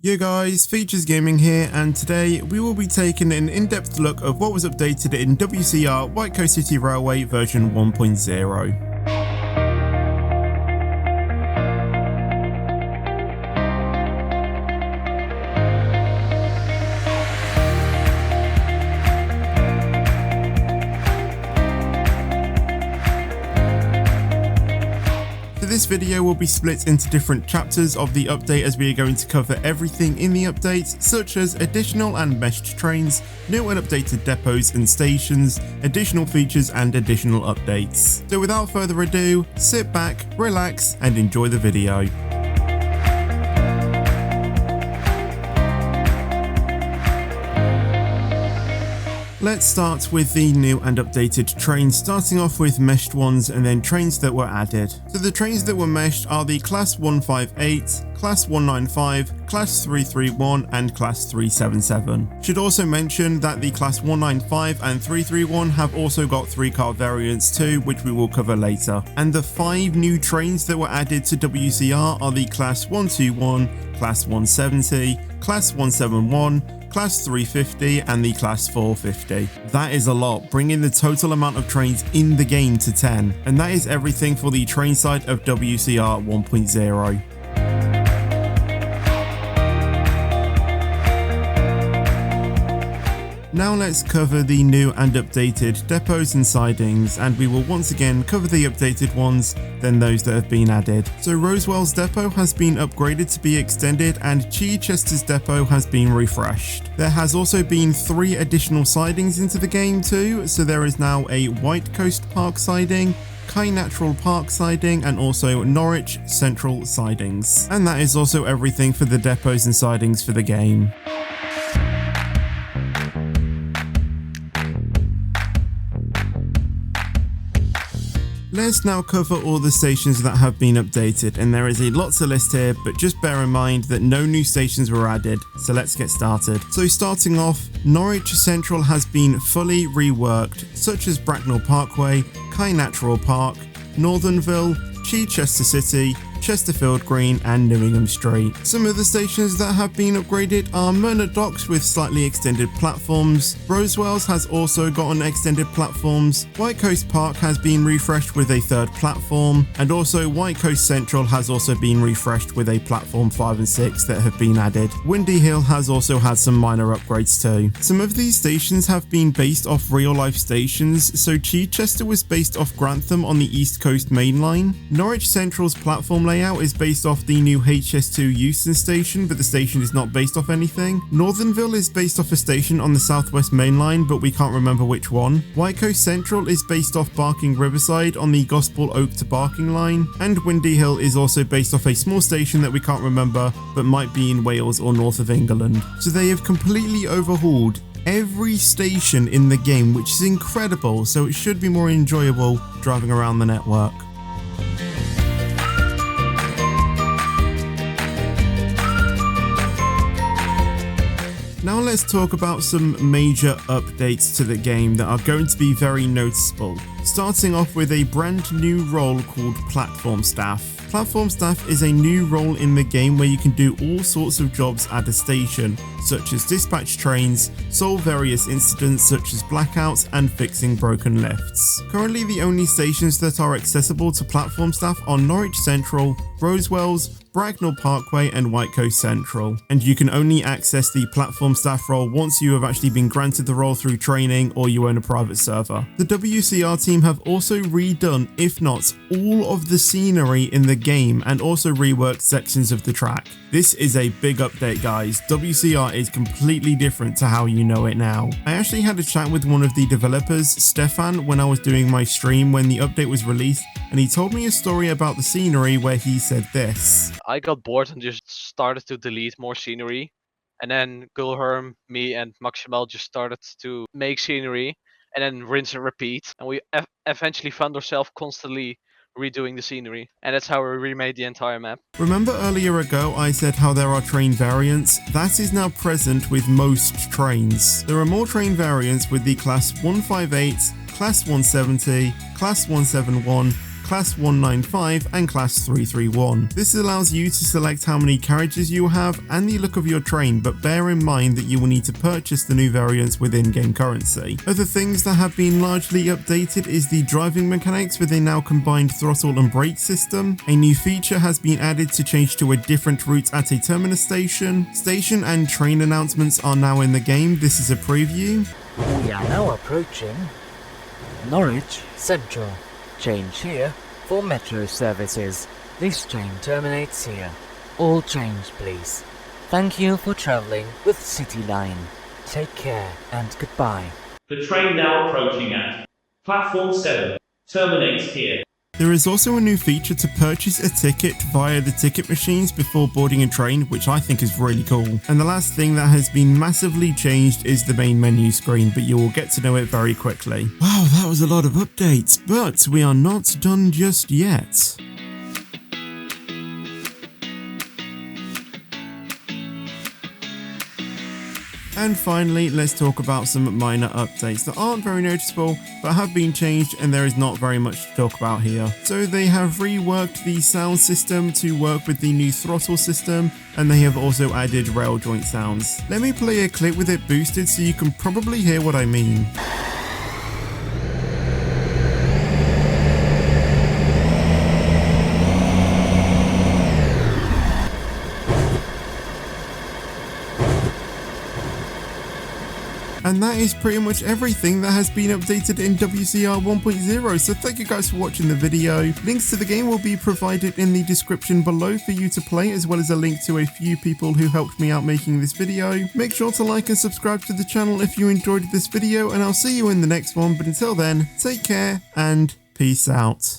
Yo guys, Features Gaming here, and today we will be taking an in-depth look of what was updated in WCR Whitecoast City Railway version 1.0. This video will be split into different chapters of the update, as we are going to cover everything in the update, such as additional and meshed trains, new and updated depots and stations, additional features and additional updates. So without further ado, sit back, relax and enjoy the video. Let's start with the new and updated trains, starting off with meshed ones and then trains that were added. So the trains that were meshed are the Class 158, Class 195, Class 331 and Class 377. Should also mention that the Class 195 and 331 have also got 3-car variants too, which we will cover later. And the 5 new trains that were added to WCR are the Class 121, Class 170, Class 171, Class 350 and the Class 450. That is a lot, bringing the total amount of trains in the game to 10. And that is everything for the train side of WCR 1.0. Now let's cover the new and updated depots and sidings, and we will once again cover the updated ones, then those that have been added. So Rosewell's depot has been upgraded to be extended and Chichester's depot has been refreshed. There has also been 3 additional sidings into the game too, so there is now a Whitecoast Park siding, Kai Natural Park siding and also Norwich Central sidings. And that is also everything for the depots and sidings for the game. Let's now cover all the stations that have been updated, and there is a lot to list here, but just bear in mind that no new stations were added, so let's get started. So starting off, Norwich Central has been fully reworked, such as Bracknell Parkway, Kai Natural Park, Northernville, Chichester City, Chesterfield Green and Newingham Street. Some of the stations that have been upgraded are Murnau Docks with slightly extended platforms, Rosewell's has also gotten extended platforms, Whitecoast Park has been refreshed with a 3rd platform, and also Whitecoast Central has also been refreshed with a platform 5 and 6 that have been added. Windy Hill has also had some minor upgrades too. Some of these stations have been based off real life stations, so Chichester was based off Grantham on the East Coast Main Line. Norwich Central's platform layout is based off the new HS2 Euston station, but the station is not based off anything. Northernville is based off a station on the Southwest Main Line, but we can't remember which one. Whitecoast Central is based off Barking Riverside on the Gospel Oak to Barking line, and Windy Hill is also based off a small station that we can't remember, but might be in Wales or north of England. So they have completely overhauled every station in the game, which is incredible, so it should be more enjoyable driving around the network. Now let's talk about some major updates to the game that are going to be very noticeable. Starting off with a brand new role called Platform Staff. Platform Staff is a new role in the game where you can do all sorts of jobs at a station, such as dispatch trains, solve various incidents such as blackouts, and fixing broken lifts. Currently the only stations that are accessible to Platform Staff are Norwich Central, Rosewell's, Bracknell Parkway and Whitecoast Central, and you can only access the Platform Staff role once you have actually been granted the role through training or you own a private server. The WCR team have also redone, if not all of the scenery in the game, and also reworked sections of the track. This is a big update guys. WCR is completely different to how you know it now. I actually had a chat with one of the developers, Stefan, when I was doing my stream when the update was released, and he told me a story about the scenery where he said this. I got bored and just started to delete more scenery. And then Gulherm, me and Maximal just started to make scenery and then rinse and repeat. And we eventually found ourselves constantly redoing the scenery. And that's how we remade the entire map. Remember earlier ago I said how there are train variants? That is now present with most trains. There are more train variants with the Class 158, Class 170, Class 171, Class 195 and Class 331. This allows you to select how many carriages you have and the look of your train, but bear in mind that you will need to purchase the new variants with in-game currency. Other things that have been largely updated is the driving mechanics with a now combined throttle and brake system. A new feature has been added to change to a different route at a terminus station. Station and train announcements are now in the game. This is a preview. We are now approaching Norwich Central. Change here for metro services. This train terminates here. All change, please. Thank you for travelling with City Line. Take care and goodbye. The train now approaching at platform 7 terminates here. There is also a new feature to purchase a ticket via the ticket machines before boarding a train, which I think is really cool. And the last thing that has been massively changed is the main menu screen, but you will get to know it very quickly. Wow, that was a lot of updates, but we are not done just yet. And finally, let's talk about some minor updates that aren't very noticeable, but have been changed, and there is not very much to talk about here. So they have reworked the sound system to work with the new throttle system, and they have also added rail joint sounds. Let me play a clip with it boosted so you can probably hear what I mean. And that is pretty much everything that has been updated in WCR 1.0, so thank you guys for watching the video. Links to the game will be provided in the description below for you to play, as well as a link to a few people who helped me out making this video. Make sure to like and subscribe to the channel if you enjoyed this video, and I'll see you in the next one, but until then, take care and peace out.